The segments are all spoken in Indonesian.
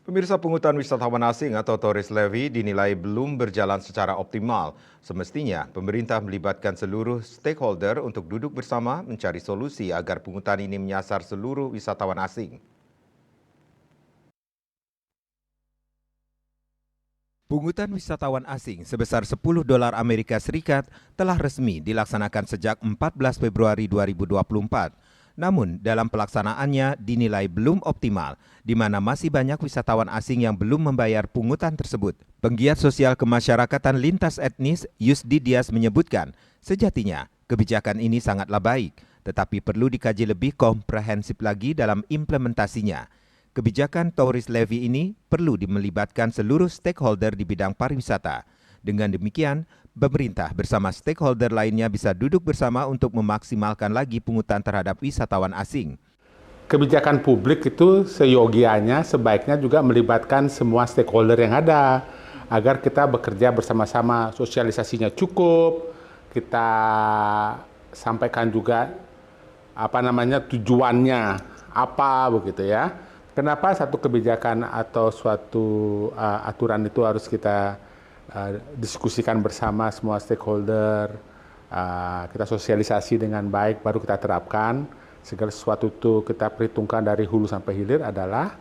Pemirsa, pungutan wisatawan asing atau tourist levy dinilai belum berjalan secara optimal. Semestinya pemerintah melibatkan seluruh stakeholder untuk duduk bersama mencari solusi agar pungutan ini menyasar seluruh wisatawan asing. Pungutan wisatawan asing sebesar $10 Amerika Serikat telah resmi dilaksanakan sejak 14 Februari 2024. Namun, dalam pelaksanaannya dinilai belum optimal, di mana masih banyak wisatawan asing yang belum membayar pungutan tersebut. Penggiat sosial kemasyarakatan lintas etnis Yusdi Dias menyebutkan, sejatinya kebijakan ini sangatlah baik, tetapi perlu dikaji lebih komprehensif lagi dalam implementasinya. Kebijakan tourist levy ini perlu melibatkan seluruh stakeholder di bidang pariwisata. Dengan demikian, pemerintah bersama stakeholder lainnya bisa duduk bersama untuk memaksimalkan lagi pungutan terhadap wisatawan asing. Kebijakan publik itu seyogianya sebaiknya juga melibatkan semua stakeholder yang ada agar kita bekerja bersama-sama, sosialisasinya cukup, kita sampaikan juga tujuannya apa begitu ya. Kenapa satu kebijakan atau suatu aturan itu harus kita diskusikan bersama semua stakeholder, kita sosialisasi dengan baik baru kita terapkan. Segala sesuatu itu kita perhitungkan dari hulu sampai hilir adalah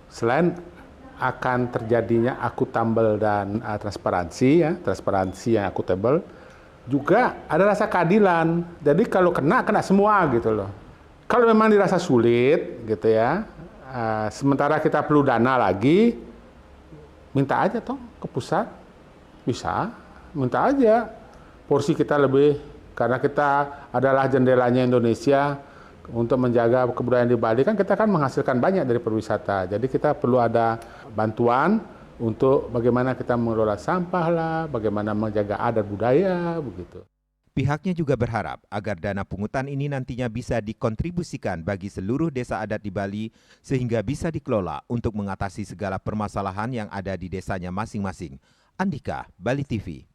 selain akan terjadinya akuntabel dan transparansi yang akuntabel, juga ada rasa keadilan. Jadi kalau kena semua gitu loh. Kalau memang dirasa sulit gitu ya, sementara kita perlu dana lagi, minta aja toh ke pusat, bisa, minta aja. Porsi kita lebih, karena kita adalah jendelanya Indonesia untuk menjaga kebudayaan di Bali, kan kita kan menghasilkan banyak dari pariwisata. Jadi kita perlu ada bantuan untuk bagaimana kita mengelola sampah lah, bagaimana menjaga adat budaya, begitu. Pihaknya juga berharap agar dana pungutan ini nantinya bisa dikontribusikan bagi seluruh desa adat di Bali sehingga bisa dikelola untuk mengatasi segala permasalahan yang ada di desanya masing-masing. Andika, Bali TV.